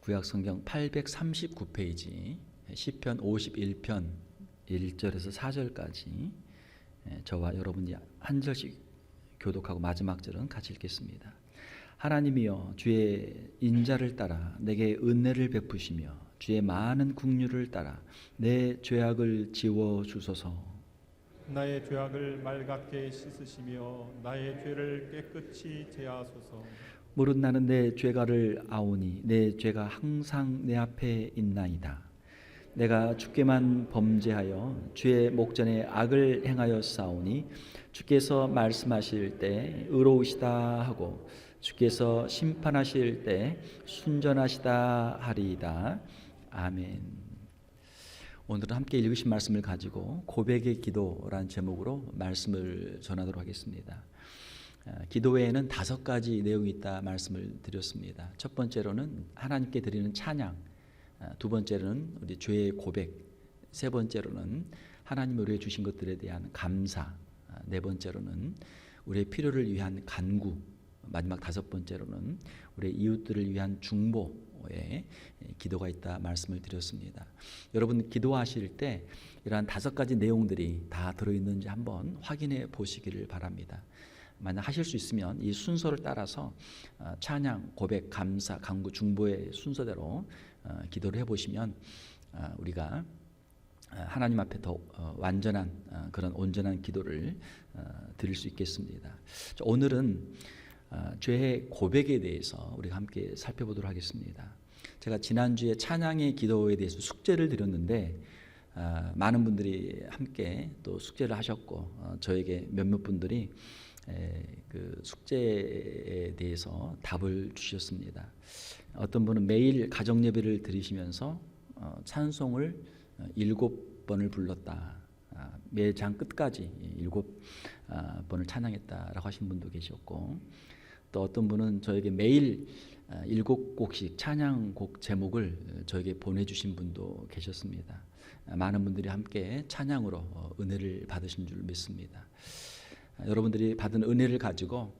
구약 성경 839페이지 시편 51편 1절에서 4절까지 저와 여러분이 한 절씩 교독하고 마지막 절은 같이 읽겠습니다. 하나님이여, 주의 인자를 따라 내게 은혜를 베푸시며 주의 많은 긍휼을 따라 내 죄악을 지워 주소서. 나의 죄악을 맑게 씻으시며 나의 죄를 깨끗이 제하소서. 무릇 나는 내 죄가를 아오니 내 죄가 항상 내 앞에 있나이다. 내가 주께만 범죄하여 주의 목전에 악을 행하여 싸우니 주께서 말씀하실 때 의로우시다 하고 주께서 심판하실 때 순전하시다 하리이다. 아멘. 오늘은 함께 읽으신 말씀을 가지고 고백의 기도라는 제목으로 말씀을 전하도록 하겠습니다. 기도 외에는 5가지 내용이 있다 말씀을 드렸습니다. 첫 번째로는 하나님께 드리는 찬양, 두 번째로는 우리 죄의 고백, 세 번째로는 하나님이 우리에게 주신 것들에 대한 감사, 네 번째로는 우리의 필요를 위한 간구, 마지막 5번째로는 우리의 이웃들을 위한 중보에 기도가 있다 말씀을 드렸습니다. 여러분 기도하실 때 이러한 5가지 내용들이 다 들어있는지 한번 확인해 보시기를 바랍니다. 만약 하실 수 있으면 이 순서를 따라서 찬양, 고백, 감사, 간구, 중보의 순서대로 기도를 해보시면 우리가 하나님 앞에 더 완전한 그런 온전한 기도를 드릴 수 있겠습니다. 오늘은 죄의 고백에 대해서 우리가 함께 살펴보도록 하겠습니다. 제가 지난주에 찬양의 기도에 대해서 숙제를 드렸는데 많은 분들이 함께 또 숙제를 하셨고 저에게 몇몇 분들이 그 숙제에 대해서 답을 주셨습니다. 어떤 분은 매일 가정 예배를 드리시면서 찬송을 7번을 불렀다. 매장 끝까지 7번을 찬양했다라고 하신 분도 계셨고, 또 어떤 분은 저에게 매일 7곡씩 찬양곡 제목을 저에게 보내주신 분도 계셨습니다. 많은 분들이 함께 찬양으로 은혜를 받으신 줄 믿습니다. 여러분들이 받은 은혜를 가지고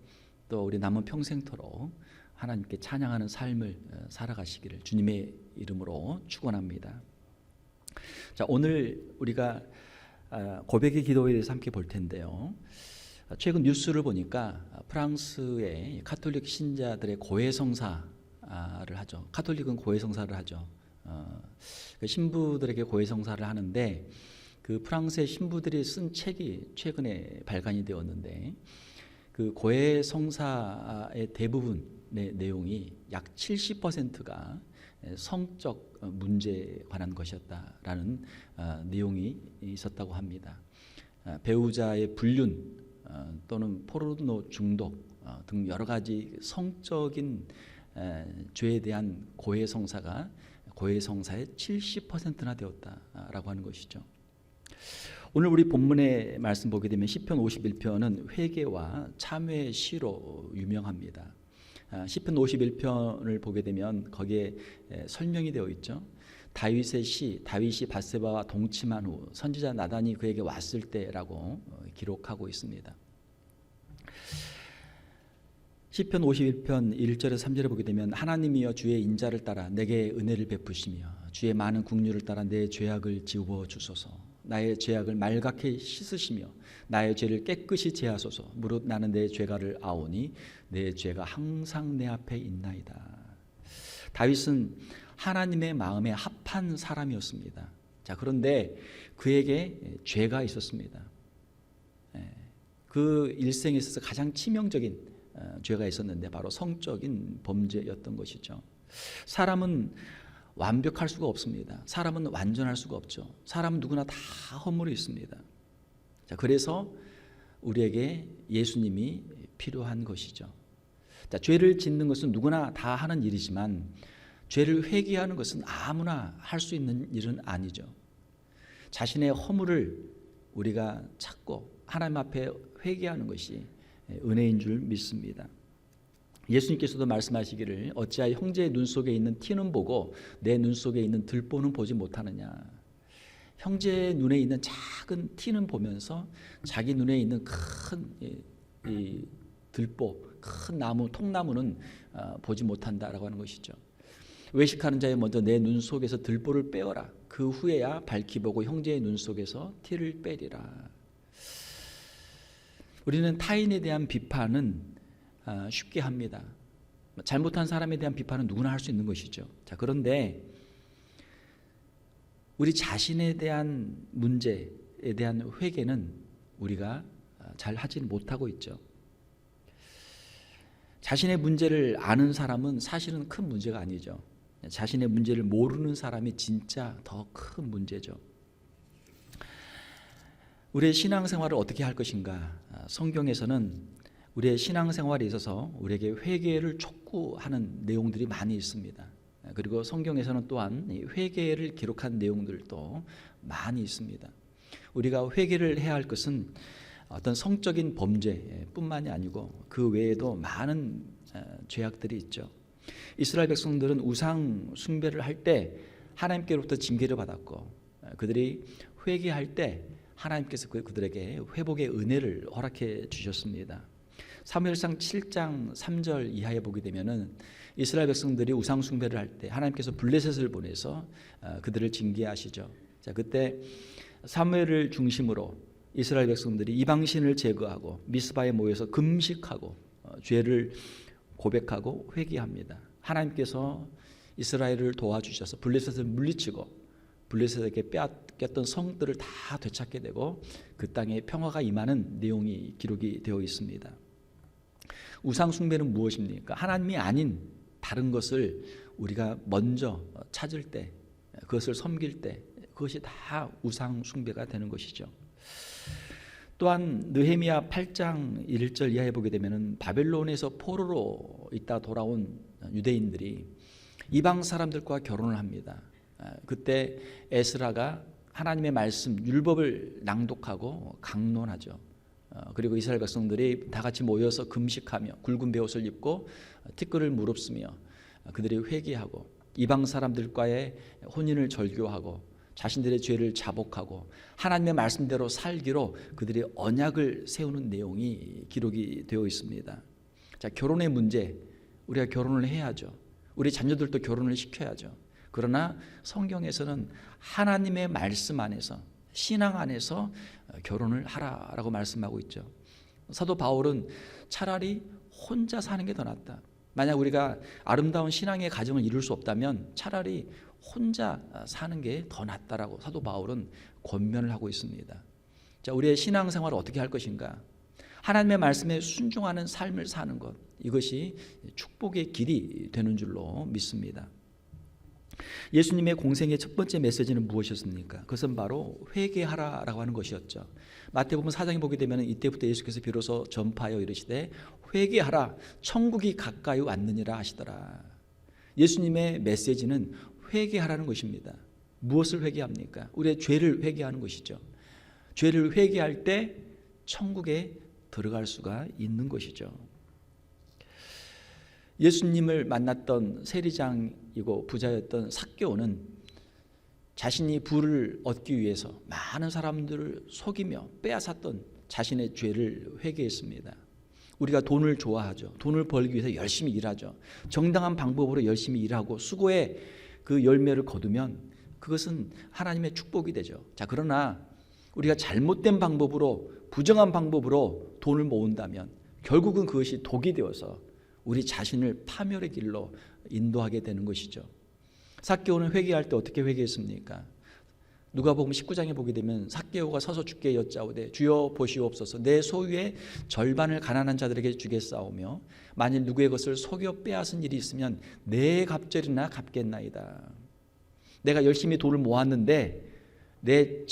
또 우리 남은 평생토록 하나님께 찬양하는 삶을 살아가시기를 주님의 이름으로 축원합니다. 자, 오늘 우리가 고백의 기도에 대해서 함께 볼 텐데요. 최근 뉴스를 보니까 프랑스의 카톨릭 신자들의 고해성사를 하죠. 카톨릭은 고해성사를 하죠. 신부들에게 고해성사를 하는데 그 프랑스의 신부들이 쓴 책이 최근에 발간이 되었는데 그 고해성사의 대부분의 내용이 약 70%가 성적 문제에 관한 것이었다라는 내용이 있었다고 합니다. 배우자의 불륜 또는 포르노 중독 등 여러 가지 성적인 죄에 대한 고해성사의 70%나 되었다라고 하는 것이죠. 오늘 우리 본문의 말씀 보게 되면 시편 51편은 회개와 참회의 시로 유명합니다. 시편 51편을 보게 되면 거기에 설명이 되어 있죠. 다윗의 시, 다윗이 밧세바와 동침한 후 선지자 나단이 그에게 왔을 때라고 기록하고 있습니다. 시편 51편 1절에서 3절에 보게 되면 하나님이여, 주의 인자를 따라 내게 은혜를 베푸시며 주의 많은 긍휼을 따라 내 죄악을 지워 주소서. 나의 죄악을 맑게 씻으시며 나의 죄를 깨끗이 제하소서. 무릇 나는 내 죄가를 아오니 내 죄가 항상 내 앞에 있나이다. 다윗은 하나님의 마음에 합한 사람이었습니다. 자, 그런데 그에게 죄가 있었습니다. 그 일생에 있어서 가장 치명적인 죄가 있었는데 바로 성적인 범죄였던 것이죠. 사람은 완벽할 수가 없습니다. 사람은 완전할 수가 없죠. 사람은 누구나 다 허물이 있습니다. 자, 그래서 우리에게 예수님이 필요한 것이죠. 자, 죄를 짓는 것은 누구나 다 하는 일이지만 죄를 회개하는 것은 아무나 할 수 있는 일은 아니죠. 자신의 허물을 우리가 찾고 하나님 앞에 회개하는 것이 은혜인 줄 믿습니다. 예수님께서도 말씀하시기를 어찌하여 형제의 눈 속에 있는 티는 보고 내 눈 속에 있는 들보는 보지 못하느냐. 형제의 눈에 있는 작은 티는 보면서 자기 눈에 있는 큰 들보, 큰 나무, 통나무는 보지 못한다라고 하는 것이죠. 외식하는 자여 먼저 내 눈 속에서 들보를 빼어라. 그 후에야 밝히 보고 형제의 눈 속에서 티를 빼리라. 우리는 타인에 대한 비판은 쉽게 합니다. 잘못한 사람에 대한 비판은 누구나 할 수 있는 것이죠. 자, 그런데 우리 자신에 대한 문제에 대한 회개는 우리가 잘 하지는 못하고 있죠. 자신의 문제를 아는 사람은 사실은 큰 문제가 아니죠. 자신의 문제를 모르는 사람이 진짜 더 큰 문제죠. 우리의 신앙생활을 어떻게 할 것인가? 성경에서는 우리의 신앙생활에 있어서 우리에게 회개를 촉구하는 내용들이 많이 있습니다. 그리고 성경에서는 또한 회개를 기록한 내용들도 많이 있습니다. 우리가 회개를 해야 할 것은 어떤 성적인 범죄뿐만이 아니고 그 외에도 많은 죄악들이 있죠. 이스라엘 백성들은 우상 숭배를 할 때 하나님께로부터 징계를 받았고, 그들이 회개할 때 하나님께서 그들에게 회복의 은혜를 허락해 주셨습니다. 사무엘상 7장 3절 이하에 보게 되면은 이스라엘 백성들이 우상 숭배를 할 때 하나님께서 블레셋을 보내서 그들을 징계하시죠. 자, 그때 사무엘을 중심으로 이스라엘 백성들이 이방신을 제거하고 미스바에 모여서 금식하고 죄를 고백하고 회개합니다. 하나님께서 이스라엘을 도와주셔서 블레셋을 물리치고 블레셋에게 빼앗겼던 성들을 다 되찾게 되고 그 땅에 평화가 임하는 내용이 기록이 되어 있습니다. 우상 숭배는 무엇입니까? 하나님이 아닌 다른 것을 우리가 먼저 찾을 때, 그것을 섬길 때 그것이 다 우상 숭배가 되는 것이죠. 또한 느헤미야 8장 1절 이하에 보게 되면은 바벨론에서 포로로 있다 돌아온 유대인들이 이방 사람들과 결혼을 합니다. 그때 에스라가 하나님의 말씀 율법을 낭독하고 강론하죠. 그리고 이스라엘 백성들이 다 같이 모여서 금식하며 굵은 베옷을 입고 티끌을 무릅쓰며 그들이 회개하고 이방 사람들과의 혼인을 절교하고 자신들의 죄를 자복하고 하나님의 말씀대로 살기로 그들이 언약을 세우는 내용이 기록이 되어 있습니다. 자, 결혼의 문제, 우리가 결혼을 해야죠. 우리 자녀들도 결혼을 시켜야죠. 그러나 성경에서는 하나님의 말씀 안에서, 신앙 안에서 결혼을 하라라고 말씀하고 있죠. 사도 바울은 차라리 혼자 사는 게 더 낫다. 만약 우리가 아름다운 신앙의 가정을 이룰 수 없다면 차라리 혼자 사는 게 더 낫다라고 사도 바울은 권면을 하고 있습니다. 자, 우리의 신앙생활을 어떻게 할 것인가? 하나님의 말씀에 순종하는 삶을 사는 것, 이것이 축복의 길이 되는 줄로 믿습니다. 예수님의 공생의 첫 번째 메시지는 무엇이었습니까? 그것은 바로 회개하라라고 하는 것이었죠. 마태복음 4장에 보게 되면 이때부터 예수께서 비로소 전파하여 이르시되 회개하라 천국이 가까이 왔느니라 하시더라. 예수님의 메시지는 회개하라는 것입니다. 무엇을 회개합니까? 우리의 죄를 회개하는 것이죠. 죄를 회개할 때 천국에 들어갈 수가 있는 것이죠. 예수님을 만났던 세리장이고 부자였던 삭개오는 자신이 부를 얻기 위해서 많은 사람들을 속이며 빼앗았던 자신의 죄를 회개했습니다. 우리가 돈을 좋아하죠. 돈을 벌기 위해서 열심히 일하죠. 정당한 방법으로 열심히 일하고 수고의 그 열매를 거두면 그것은 하나님의 축복이 되죠. 자, 그러나 우리가 잘못된 방법으로, 부정한 방법으로 돈을 모은다면 결국은 그것이 독이 되어서 우리 자신을 파멸의 길로 인도하게 되는 것이죠. 삭개오는 회개할 때 어떻게 회개했습니까? 누가복음 19장에 보게 되면 삭개오가 서서 주께 여짜오되 주여 보시옵소서 내 소유의 절반을 가난한 자들에게 주겠사오며 만일 누구의 것을 속여 빼앗은 일이 있으면 내 갑절이나 갚겠나이다. 내가 열심히 돈을 모았는데 내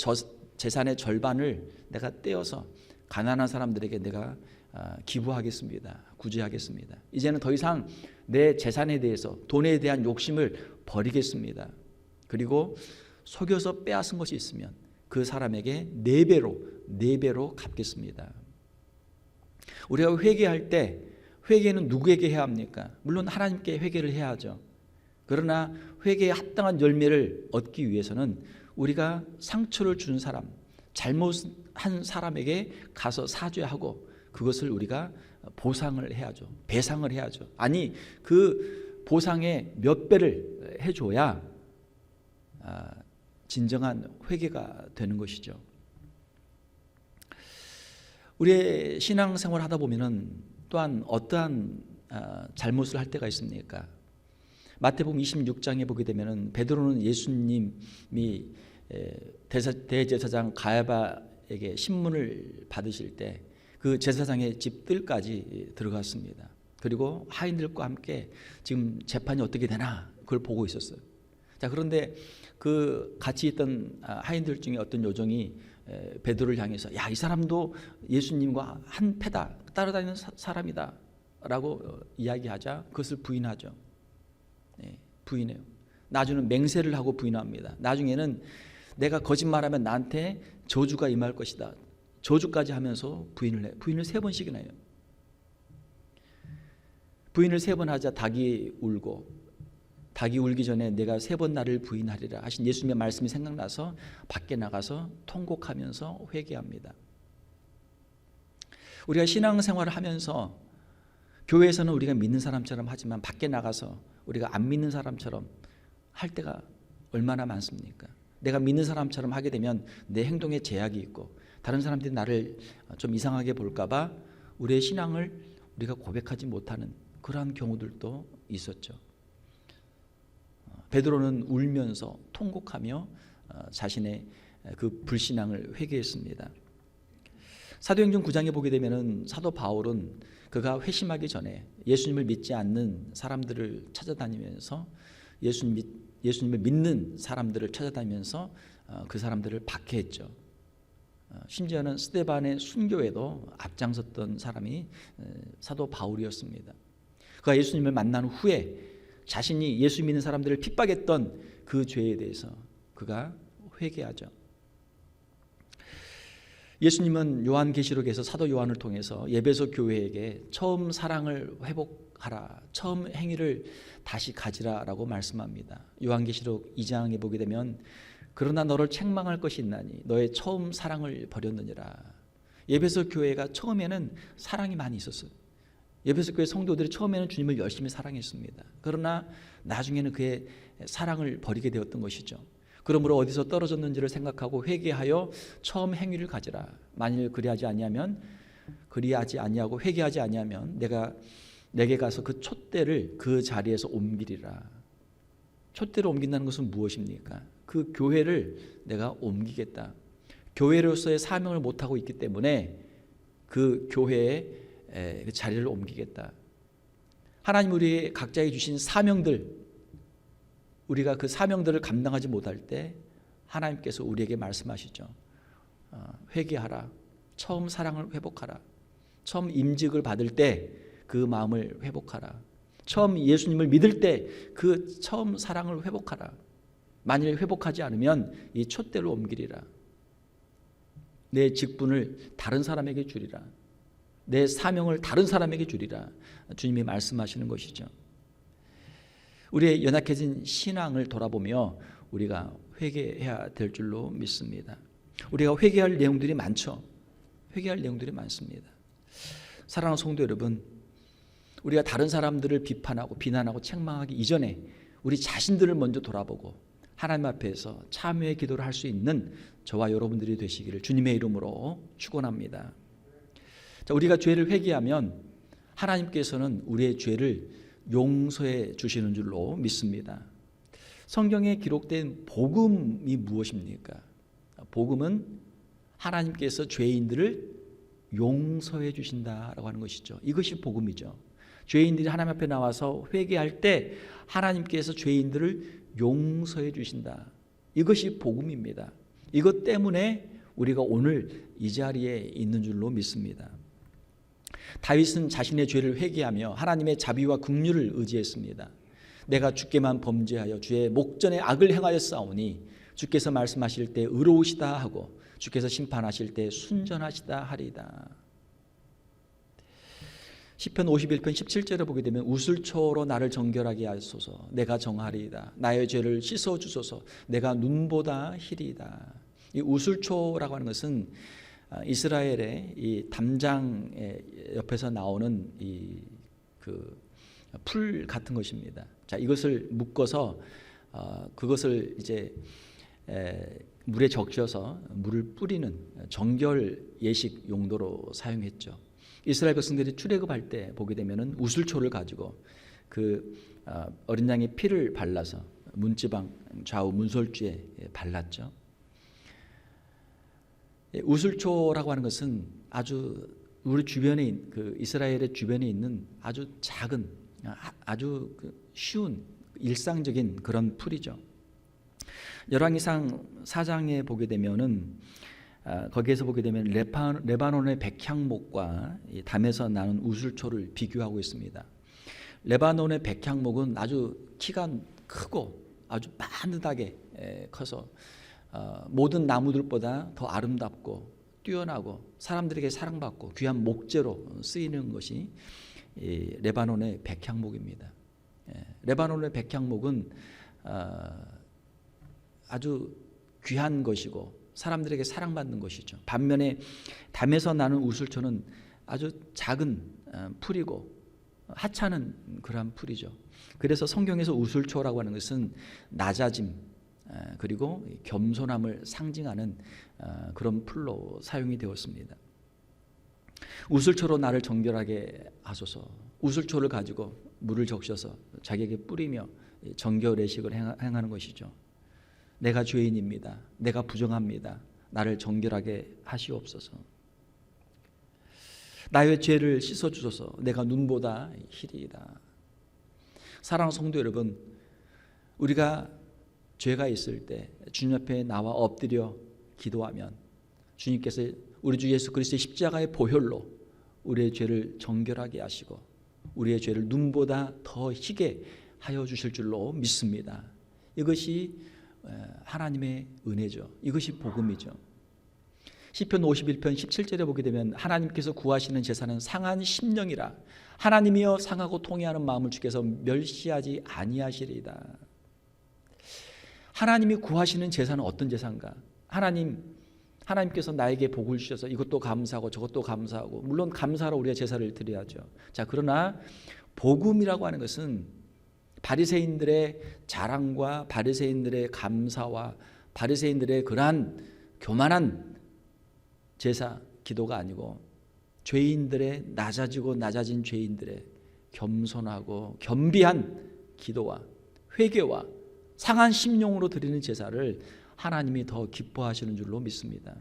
재산의 절반을 내가 떼어서 가난한 사람들에게 내가 기부하겠습니다. 구제하겠습니다. 이제는 더 이상 내 재산에 대해서, 돈에 대한 욕심을 버리겠습니다. 그리고 속여서 빼앗은 것이 있으면 그 사람에게 4배로 갚겠습니다. 우리가 회개할 때 회개는 누구에게 해야 합니까? 물론 하나님께 회개를 해야 하죠. 그러나 회개에 합당한 열매를 얻기 위해서는 우리가 상처를 준 사람, 잘못한 사람에게 가서 사죄하고 그것을 우리가 보상을 해야죠. 배상을 해야죠. 아니, 그 보상의 몇 배를 해줘야 진정한 회개가 되는 것이죠. 우리의 신앙생활 하다 보면은 또한 어떠한 잘못을 할 때가 있습니까? 마태복음 26장에 보게 되면은 베드로는 예수님이 대제사장 가야바에게 신문을 받으실 때 그 제사장의 집 뜰까지 들어갔습니다. 그리고 하인들과 함께 지금 재판이 어떻게 되나 그걸 보고 있었어요. 자, 그런데 그 같이 있던 하인들 중에 어떤 요정이 베드로를 향해서 야, 이 사람도 예수님과 한 패다, 따라다니는 사람이다 라고 이야기하자 그것을 부인하죠. 부인해요. 나중에는 맹세를 하고 부인합니다. 나중에는 내가 거짓말하면 나한테 저주가 임할 것이다. 저주까지 하면서 부인을 해요. 부인을 3번씩이나 해요. 부인을 3번 하자 닭이 울고, 닭이 울기 전에 내가 3번 나를 부인하리라 하신 예수님의 말씀이 생각나서 밖에 나가서 통곡하면서 회개합니다. 우리가 신앙생활을 하면서 교회에서는 우리가 믿는 사람처럼 하지만 밖에 나가서 우리가 안 믿는 사람처럼 할 때가 얼마나 많습니까? 내가 믿는 사람처럼 하게 되면 내 행동에 제약이 있고 다른 사람들이 나를 좀 이상하게 볼까 봐 우리의 신앙을 우리가 고백하지 못하는 그러한 경우들도 있었죠. 베드로는 울면서 통곡하며 자신의 그 불신앙을 회개했습니다. 사도행전 9장에 보게 되면은 사도 바울은 그가 회심하기 전에 예수님을 믿지 않는 사람들을 찾아다니면서 예수님을 믿는 사람들을 찾아다니면서 그 사람들을 박해했죠. 심지어는 스데반의 순교에도 앞장섰던 사람이 사도 바울이었습니다. 그가 예수님을 만난 후에 자신이 예수 믿는 사람들을 핍박했던 그 죄에 대해서 그가 회개하죠. 예수님은 요한계시록에서 사도 요한을 통해서 에베소 교회에게 처음 사랑을 회복하라, 처음 행위를 다시 가지라라고 말씀합니다. 요한계시록 2장에 보게 되면 그러나 너를 책망할 것이 있나니 너의 처음 사랑을 버렸느니라. 에베소 교회가 처음에는 사랑이 많이 있었어요. 에베소 교회 성도들이 처음에는 주님을 열심히 사랑했습니다. 그러나 나중에는 그의 사랑을 버리게 되었던 것이죠. 그러므로 어디서 떨어졌는지를 생각하고 회개하여 처음 행위를 가지라. 만일 그리하지 아니하고 회개하지 아니하면 내가 내게 가서 그 촛대를 그 자리에서 옮기리라. 촛대를 옮긴다는 것은 무엇입니까? 그 교회를 내가 옮기겠다. 교회로서의 사명을 못하고 있기 때문에 그 교회의 자리를 옮기겠다. 하나님 우리 각자에게 주신 사명들, 우리가 그 사명들을 감당하지 못할 때 하나님께서 우리에게 말씀하시죠. 회개하라. 처음 사랑을 회복하라. 처음 임직을 받을 때 그 마음을 회복하라. 처음 예수님을 믿을 때 그 처음 사랑을 회복하라. 만일 회복하지 않으면 이 촛대로 옮기리라. 내 직분을 다른 사람에게 주리라. 내 사명을 다른 사람에게 주리라. 주님이 말씀하시는 것이죠. 우리의 연약해진 신앙을 돌아보며 우리가 회개해야 될 줄로 믿습니다. 우리가 회개할 내용들이 많죠. 회개할 내용들이 많습니다. 사랑하는 성도 여러분, 우리가 다른 사람들을 비판하고 비난하고 책망하기 이전에 우리 자신들을 먼저 돌아보고 하나님 앞에서 참회의 기도를 할 수 있는 저와 여러분들이 되시기를 주님의 이름으로 축원합니다. 자, 우리가 죄를 회개하면 하나님께서는 우리의 죄를 용서해 주시는 줄로 믿습니다. 성경에 기록된 복음이 무엇입니까? 복음은 하나님께서 죄인들을 용서해 주신다라고 하는 것이죠. 이것이 복음이죠. 죄인들이 하나님 앞에 나와서 회개할 때 하나님께서 죄인들을 용서해 주신다. 이것이 복음입니다. 이것 때문에 우리가 오늘 이 자리에 있는 줄로 믿습니다. 다윗은 자신의 죄를 회개하며 하나님의 자비와 긍휼을 의지했습니다. 내가 주께만 범죄하여 주의 목전에 악을 행하였사오니 주께서 말씀하실 때 의로우시다 하고 주께서 심판하실 때 순전하시다 하리이다. 시편 51편 17절에 보게 되면 우슬초로 나를 정결하게 하소서. 내가 정하리이다. 나의 죄를 씻어 주소서. 내가 눈보다 희리이다. 이 우슬초라고 하는 것은 이스라엘의 이 담장 옆에서 나오는 이 그 풀 같은 것입니다. 자, 이것을 묶어서 그것을 이제 물에 적셔서 물을 뿌리는 정결 예식 용도로 사용했죠. 이스라엘 백성들이 출애굽할 때 보게 되면은 우슬초를 가지고 그 어린 양의 피를 발라서 문지방 좌우 문설주에 발랐죠. 우슬초라고 하는 것은 아주 우리 주변에 그 이스라엘의 주변에 있는 아주 작은 아주 쉬운 일상적인 그런 풀이죠. 열왕기상 4장에 보게 되면은 거기에서 보게 되면 레바논의 백향목과 담에서 나는 우슬초를 비교하고 있습니다. 레바논의 백향목은 아주 키가 크고 아주 반듯하게 커서 모든 나무들보다 더 아름답고 뛰어나고 사람들에게 사랑받고 귀한 목재로 쓰이는 것이 레바논의 백향목입니다. 레바논의 백향목은 아주 귀한 것이고 사람들에게 사랑받는 것이죠. 반면에 담에서 나는 우슬초는 아주 작은 풀이고 하찮은 그러한 풀이죠. 그래서 성경에서 우슬초라고 하는 것은 낮아짐 그리고 겸손함을 상징하는 그런 풀로 사용이 되었습니다. 우슬초로 나를 정결하게 하소서. 우슬초를 가지고 물을 적셔서 자기에게 뿌리며 정결례식을 행하는 것이죠. 내가 죄인입니다. 내가 부정합니다. 나를 정결하게 하시옵소서. 나의 죄를 씻어주소서. 내가 눈보다 희리이다. 사랑하는 성도 여러분, 우리가 죄가 있을 때 주님 앞에 나와 엎드려 기도하면 주님께서 우리 주 예수 그리스도의 십자가의 보혈로 우리의 죄를 정결하게 하시고 우리의 죄를 눈보다 더 희게 하여 주실 줄로 믿습니다. 이것이 하나님의 은혜죠. 이것이 복음이죠. 시편 51편 17절에 보게 되면 하나님께서 구하시는 제사는 상한 심령이라 하나님이여 상하고 통회하는 마음을 주께서 멸시하지 아니하시리이다. 하나님이 구하시는 제사는 어떤 제사인가? 하나님께서 나에게 복을 주셔서 이것도 감사하고 저것도 감사하고 물론 감사로 우리가 제사를 드려야죠. 자, 그러나 복음이라고 하는 것은 바리새인들의 자랑과 바리새인들의 감사와 바리새인들의 그러한 교만한 제사 기도가 아니고 죄인들의 낮아진 죄인들의 겸손하고 겸비한 기도와 회개와 상한 심령으로 드리는 제사를 하나님이 더 기뻐하시는 줄로 믿습니다.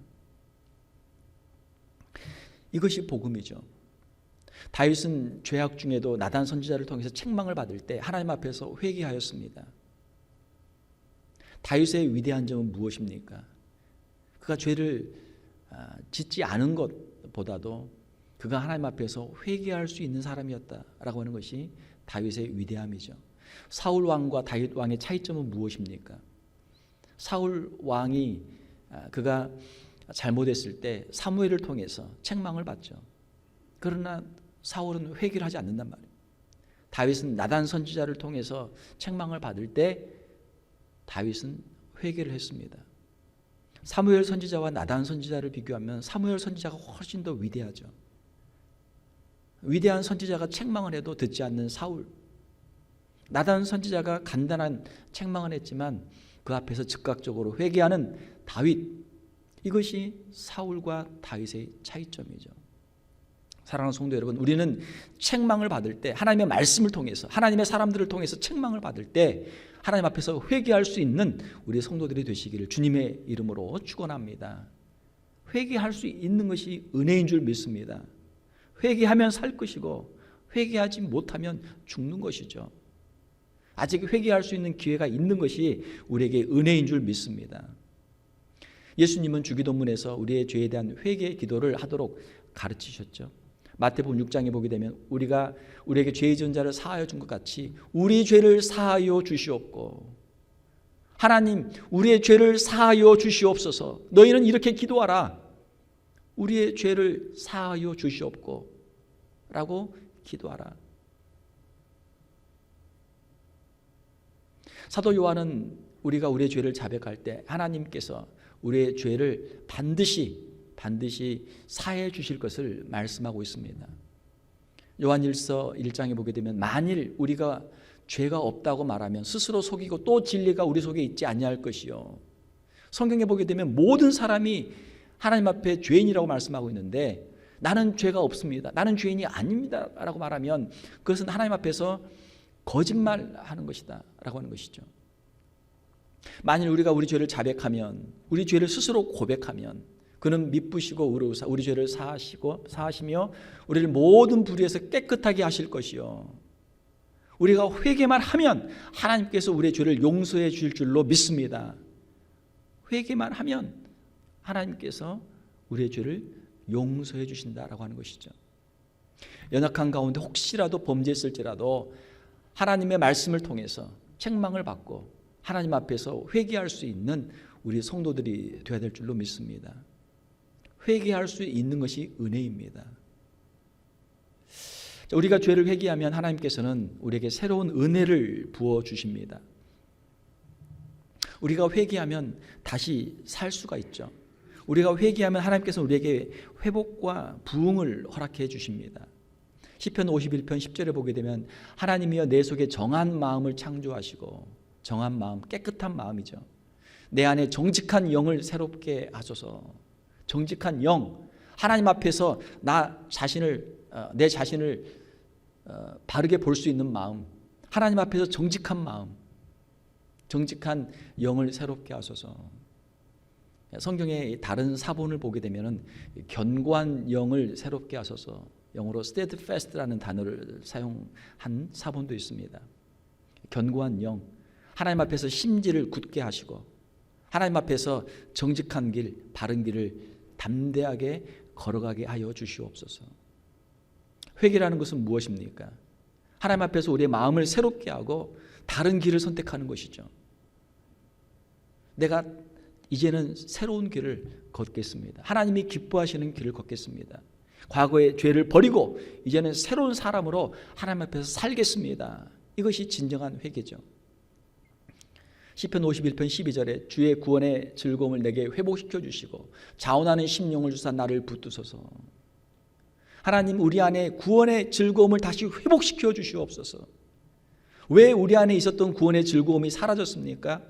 이것이 복음이죠. 다윗은 죄악 중에도 나단 선지자를 통해서 책망을 받을 때 하나님 앞에서 회개하였습니다. 다윗의 위대한 점은 무엇입니까? 그가 죄를 짓지 않은 것보다도 그가 하나님 앞에서 회개할 수 있는 사람이었다라고 하는 것이 다윗의 위대함이죠. 사울 왕과 다윗 왕의 차이점은 무엇입니까? 사울 왕이 그가 잘못했을 때 사무엘을 통해서 책망을 받죠. 그러나 사울은 회개를 하지 않는단 말이에요. 다윗은 나단 선지자를 통해서 책망을 받을 때 다윗은 회개를 했습니다. 사무엘 선지자와 나단 선지자를 비교하면 사무엘 선지자가 훨씬 더 위대하죠. 위대한 선지자가 책망을 해도 듣지 않는 사울, 나단 선지자가 간단한 책망을 했지만 그 앞에서 즉각적으로 회개하는 다윗, 이것이 사울과 다윗의 차이점이죠. 사랑하는 성도 여러분, 우리는 책망을 받을 때 하나님의 말씀을 통해서 하나님의 사람들을 통해서 책망을 받을 때 하나님 앞에서 회개할 수 있는 우리 성도들이 되시기를 주님의 이름으로 축원합니다. 회개할 수 있는 것이 은혜인 줄 믿습니다. 회개하면 살 것이고 회개하지 못하면 죽는 것이죠. 아직 회개할 수 있는 기회가 있는 것이 우리에게 은혜인 줄 믿습니다. 예수님은 주기도문에서 우리의 죄에 대한 회개 기도를 하도록 가르치셨죠. 마태복음 6장에 보게 되면 우리가 우리에게 죄 지은 자를 사하여 준 것 같이 우리 죄를 사하여 주시옵고, 하나님 우리의 죄를 사하여 주시옵소서. 너희는 이렇게 기도하라. 우리의 죄를 사하여 주시옵고 라고 기도하라. 사도 요한은 우리가 우리의 죄를 자백할 때 하나님께서 우리의 죄를 반드시 사해 주실 것을 말씀하고 있습니다. 요한일서 1장에 보게 되면 만일 우리가 죄가 없다고 말하면 스스로 속이고 또 진리가 우리 속에 있지 아니할 것이요. 성경에 보게 되면 모든 사람이 하나님 앞에 죄인이라고 말씀하고 있는데 나는 죄가 없습니다, 나는 죄인이 아닙니다 라고 말하면 그것은 하나님 앞에서 거짓말하는 것이다 라고 하는 것이죠. 만일 우리가 우리 죄를 자백하면, 우리 죄를 스스로 고백하면 그는 미쁘시고 의로우사 우리 죄를 사하시며 우리를 모든 불의에서 깨끗하게 하실 것이요. 우리가 회개만 하면 하나님께서 우리의 죄를 용서해 주실 줄로 믿습니다. 회개만 하면 하나님께서 우리의 죄를 용서해 주신다라고 하는 것이죠. 연약한 가운데 혹시라도 범죄했을지라도 하나님의 말씀을 통해서 책망을 받고 하나님 앞에서 회개할 수 있는 우리 성도들이 되어야 될 줄로 믿습니다. 회개할 수 있는 것이 은혜입니다. 우리가 죄를 회개하면 하나님께서는 우리에게 새로운 은혜를 부어주십니다. 우리가 회개하면 다시 살 수가 있죠. 우리가 회개하면 하나님께서 우리에게 회복과 부흥을 허락해 주십니다. 시편 51편 10절에 보게 되면 하나님이여 내 속에 정한 마음을 창조하시고, 정한 마음, 깨끗한 마음이죠. 내 안에 정직한 영을 새롭게 하소서. 정직한 영, 하나님 앞에서 내 자신을 바르게 볼 수 있는 마음, 하나님 앞에서 정직한 마음, 정직한 영을 새롭게 하소서. 성경의 다른 사본을 보게 되면 견고한 영을 새롭게 하소서, 영어로 steadfast라는 단어를 사용한 사본도 있습니다. 견고한 영, 하나님 앞에서 심지를 굳게 하시고 하나님 앞에서 정직한 길, 바른 길을 담대하게 걸어가게 하여 주시옵소서. 회개라는 것은 무엇입니까? 하나님 앞에서 우리의 마음을 새롭게 하고 다른 길을 선택하는 것이죠. 내가 이제는 새로운 길을 걷겠습니다. 하나님이 기뻐하시는 길을 걷겠습니다. 과거의 죄를 버리고 이제는 새로운 사람으로 하나님 앞에서 살겠습니다. 이것이 진정한 회개죠. 시편 51편 12절에 주의 구원의 즐거움을 내게 회복시켜 주시고 자원하는 심령을 주사 나를 붙드소서. 하나님, 우리 안에 구원의 즐거움을 다시 회복시켜 주시옵소서. 왜 우리 안에 있었던 구원의 즐거움이 사라졌습니까?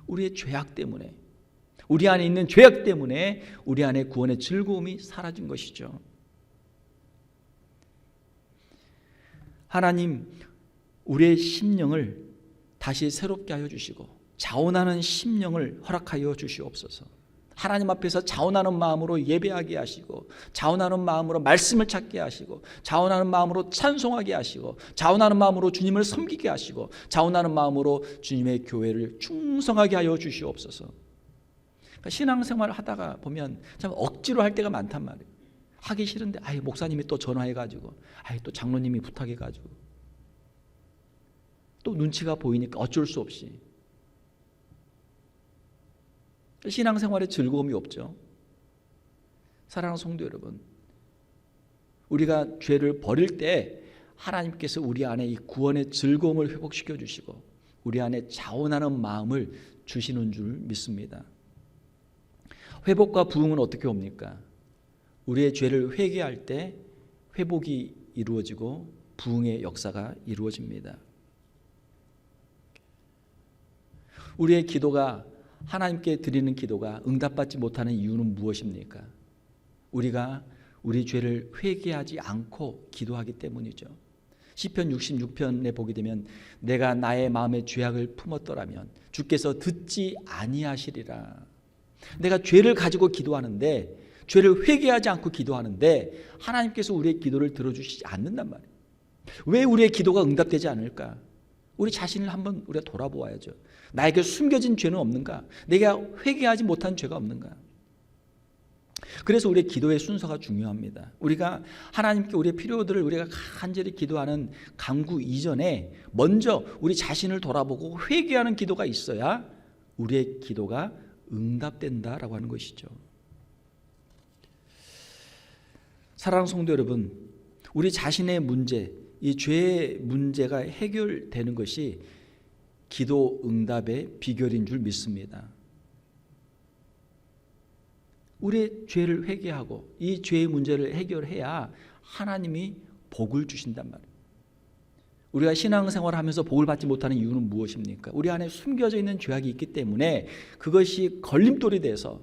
우리의 죄악 때문에, 우리 안에 있는 죄악 때문에 우리 안에 구원의 즐거움이 사라진 것이죠. 하나님, 우리의 심령을 다시 새롭게 하여 주시고 자원하는 심령을 허락하여 주시옵소서. 하나님 앞에서 자원하는 마음으로 예배하게 하시고, 자원하는 마음으로 말씀을 찾게 하시고, 자원하는 마음으로 찬송하게 하시고, 자원하는 마음으로 주님을 섬기게 하시고, 자원하는 마음으로 주님의 교회를 충성하게 하여 주시옵소서. 그러니까 신앙생활을 하다가 보면 참 억지로 할 때가 많단 말이에요. 하기 싫은데 목사님이 또 전화해가지고, 또 장로님이 부탁해가지고, 또 눈치가 보이니까 어쩔 수 없이. 신앙생활에 즐거움이 없죠. 사랑하는 성도 여러분, 우리가 죄를 버릴 때 하나님께서 우리 안에 이 구원의 즐거움을 회복시켜 주시고 우리 안에 자원하는 마음을 주시는 줄 믿습니다. 회복과 부흥은 어떻게 옵니까? 우리의 죄를 회개할 때 회복이 이루어지고 부흥의 역사가 이루어집니다. 우리의 기도가, 하나님께 드리는 기도가 응답받지 못하는 이유는 무엇입니까? 우리가 우리 죄를 회개하지 않고 기도하기 때문이죠. 시편 66편에 보게 되면 내가 나의 마음에 죄악을 품었더라면 주께서 듣지 아니하시리라. 내가 죄를 가지고 기도하는데, 죄를 회개하지 않고 기도하는데 하나님께서 우리의 기도를 들어주시지 않는단 말이에요. 왜 우리의 기도가 응답되지 않을까? 우리 자신을 한번 우리가 돌아보아야죠. 나에게 숨겨진 죄는 없는가? 내가 회개하지 못한 죄가 없는가? 그래서 우리의 기도의 순서가 중요합니다. 우리가 하나님께 우리의 필요들을 우리가 간절히 기도하는 간구 이전에 먼저 우리 자신을 돌아보고 회개하는 기도가 있어야 우리의 기도가 응답된다라고 하는 것이죠. 사랑하는 성도 여러분, 우리 자신의 문제, 이 죄의 문제가 해결되는 것이 기도 응답의 비결인 줄 믿습니다. 우리의 죄를 회개하고 이 죄의 문제를 해결해야 하나님이 복을 주신단 말이에요. 우리가 신앙생활을 하면서 복을 받지 못하는 이유는 무엇입니까? 우리 안에 숨겨져 있는 죄악이 있기 때문에 그것이 걸림돌이 돼서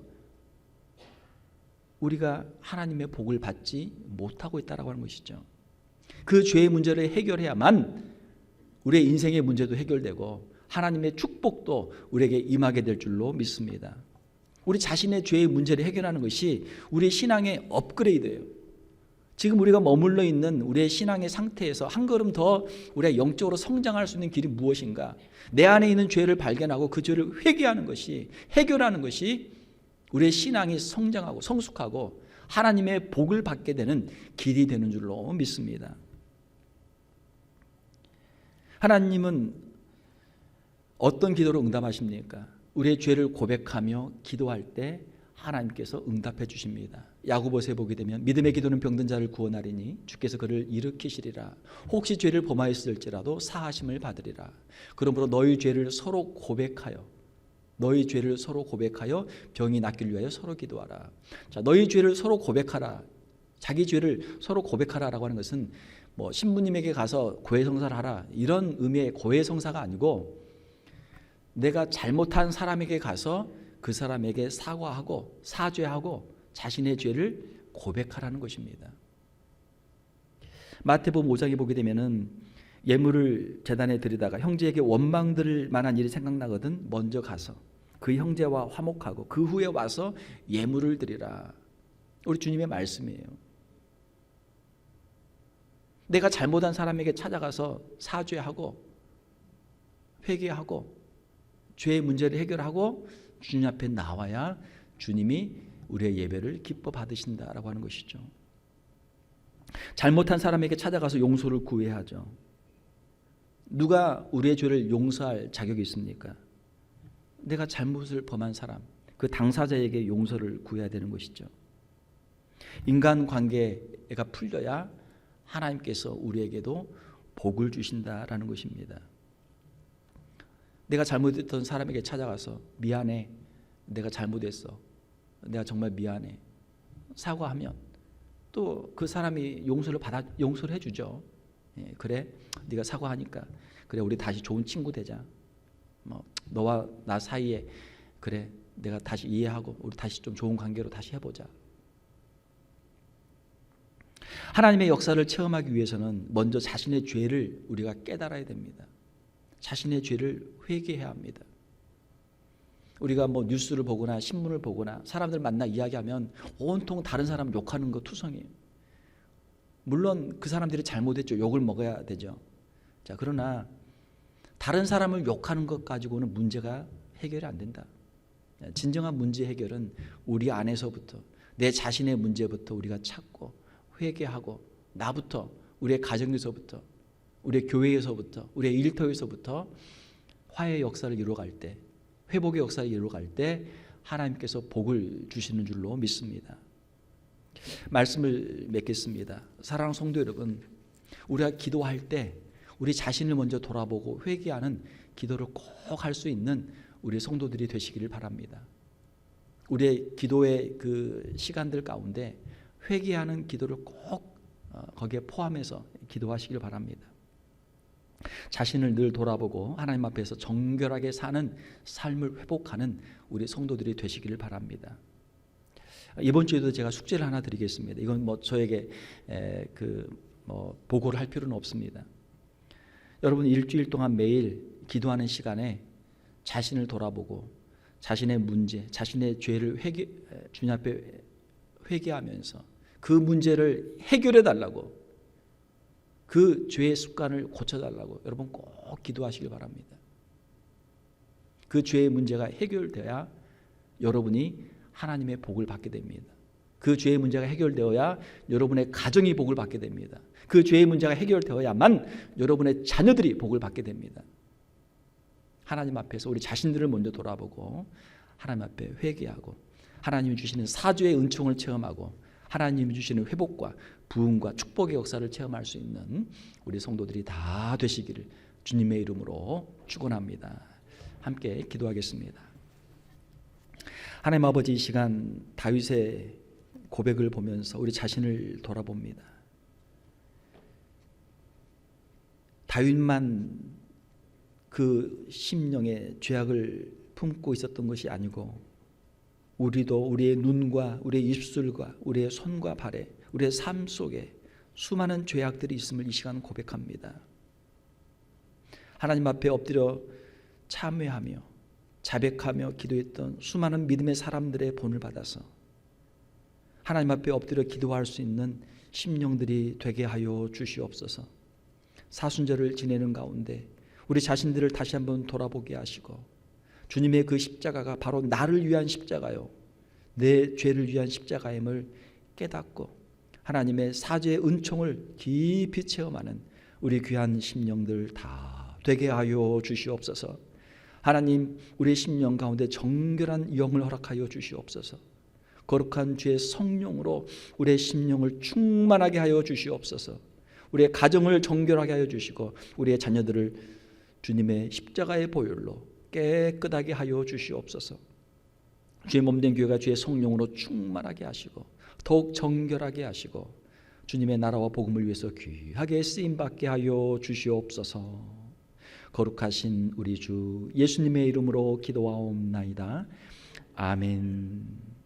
우리가 하나님의 복을 받지 못하고 있다고 하는 것이죠. 그 죄의 문제를 해결해야만 우리의 인생의 문제도 해결되고 하나님의 축복도 우리에게 임하게 될 줄로 믿습니다. 우리 자신의 죄의 문제를 해결하는 것이 우리의 신앙의 업그레이드예요. 지금 우리가 머물러 있는 우리의 신앙의 상태에서 한 걸음 더 우리가 영적으로 성장할 수 있는 길이 무엇인가? 내 안에 있는 죄를 발견하고 그 죄를 회개하는 것이, 해결하는 것이 우리의 신앙이 성장하고 성숙하고 하나님의 복을 받게 되는 길이 되는 줄로 믿습니다. 하나님은 어떤 기도로 응답하십니까? 우리의 죄를 고백하며 기도할 때 하나님께서 응답해 주십니다. 야고보서에 보게 되면 믿음의 기도는 병든 자를 구원하리니 주께서 그를 일으키시리라. 혹시 죄를 범하였을지라도 사하심을 받으리라. 그러므로 너희 죄를 서로 고백하여 병이 낫길 위하여 서로 기도하라. 자, 너희 죄를 서로 고백하라. 자기 죄를 서로 고백하라라고 하는 것은 뭐 신부님에게 가서 고해성사를 하라 이런 의미의 고해성사가 아니고 내가 잘못한 사람에게 가서 그 사람에게 사과하고 사죄하고 자신의 죄를 고백하라는 것입니다. 마태복음 5장에 보게 되면은 예물을 제단에 드리다가 형제에게 원망 들을 만한 일이 생각나거든 먼저 가서 그 형제와 화목하고 그 후에 와서 예물을 드리라. 우리 주님의 말씀이에요. 내가 잘못한 사람에게 찾아가서 사죄하고 회개하고 죄의 문제를 해결하고 주님 앞에 나와야 주님이 우리의 예배를 기뻐 받으신다라고 하는 것이죠. 잘못한 사람에게 찾아가서 용서를 구해야 하죠. 누가 우리의 죄를 용서할 자격이 있습니까? 내가 잘못을 범한 사람, 그 당사자에게 용서를 구해야 되는 것이죠. 인간관계가 풀려야 하나님께서 우리에게도 복을 주신다라는 것입니다. 내가 잘못했던 사람에게 찾아가서 미안해, 내가 잘못했어, 내가 정말 미안해 사과하면 또 그 사람이 용서를 해주죠. 그래, 네가 사과하니까 그래 우리 다시 좋은 친구 되자. 뭐 너와 나 사이에 그래 내가 다시 이해하고 우리 다시 좀 좋은 관계로 다시 해보자. 하나님의 역사를 체험하기 위해서는 먼저 자신의 죄를 우리가 깨달아야 됩니다. 자신의 죄를 회개해야 합니다. 우리가 뭐 뉴스를 보거나 신문을 보거나 사람들 만나 이야기하면 온통 다른 사람 욕하는 거 투성이에요. 물론 그 사람들이 잘못했죠. 욕을 먹어야 되죠. 자, 그러나 다른 사람을 욕하는 것 가지고는 문제가 해결이 안 된다. 진정한 문제 해결은 우리 안에서부터 내 자신의 문제부터 우리가 찾고 회개하고 나부터 우리의 가정에서부터 우리의 교회에서부터 우리의 일터에서부터 화해의 역사를 이루어갈 때 회복의 역사를 이루어갈 때 하나님께서 복을 주시는 줄로 믿습니다. 말씀을 맺겠습니다. 사랑하는 성도 여러분, 우리가 기도할 때 우리 자신을 먼저 돌아보고 회개하는 기도를 꼭 할 수 있는 우리 성도들이 되시기를 바랍니다. 우리의 기도의 그 시간들 가운데 회개하는 기도를 꼭 거기에 포함해서 기도하시길 바랍니다. 자신을 늘 돌아보고 하나님 앞에서 정결하게 사는 삶을 회복하는 우리 성도들이 되시기를 바랍니다. 이번 주에도 제가 숙제를 하나 드리겠습니다. 이건 뭐 저에게 보고를 할 필요는 없습니다. 여러분 일주일 동안 매일 기도하는 시간에 자신을 돌아보고 자신의 문제, 자신의 죄를 주님 앞에 회개하면서 그 문제를 해결해 달라고, 그 죄의 습관을 고쳐달라고 여러분 꼭 기도하시길 바랍니다. 그 죄의 문제가 해결되어야 여러분이 하나님의 복을 받게 됩니다. 그 죄의 문제가 해결되어야 여러분의 가정이 복을 받게 됩니다. 그 죄의 문제가 해결되어야만 여러분의 자녀들이 복을 받게 됩니다. 하나님 앞에서 우리 자신들을 먼저 돌아보고 하나님 앞에 회개하고 하나님이 주시는 사죄의 은총을 체험하고 하나님이 주시는 회복과 부흥과 축복의 역사를 체험할 수 있는 우리 성도들이 다 되시기를 주님의 이름으로 축원합니다. 함께 기도하겠습니다. 하나님 아버지, 이 시간 다윗의 고백을 보면서 우리 자신을 돌아봅니다. 다윗만 그 심령에 죄악을 품고 있었던 것이 아니고 우리도 우리의 눈과 우리의 입술과 우리의 손과 발에 우리의 삶 속에 수많은 죄악들이 있음을 이 시간 고백합니다. 하나님 앞에 엎드려 참회하며 자백하며 기도했던 수많은 믿음의 사람들의 본을 받아서 하나님 앞에 엎드려 기도할 수 있는 심령들이 되게 하여 주시옵소서. 사순절을 지내는 가운데 우리 자신들을 다시 한번 돌아보게 하시고 주님의 그 십자가가 바로 나를 위한 십자가요, 내 죄를 위한 십자가임을 깨닫고 하나님의 사죄의 은총을 깊이 체험하는 우리 귀한 심령들 다 되게 하여 주시옵소서. 하나님, 우리의 심령 가운데 정결한 영을 허락하여 주시옵소서. 거룩한 주의 성령으로 우리의 심령을 충만하게 하여 주시옵소서. 우리의 가정을 정결하게 하여 주시고 우리의 자녀들을 주님의 십자가의 보혈로 깨끗하게 하여 주시옵소서. 주의 몸된 교회가 주의 성령으로 충만하게 하시고 더욱 정결하게 하시고 주님의 나라와 복음을 위해서 귀하게 쓰임받게 하여 주시옵소서. 거룩하신 우리 주 예수님의 이름으로 기도하옵나이다. 아멘.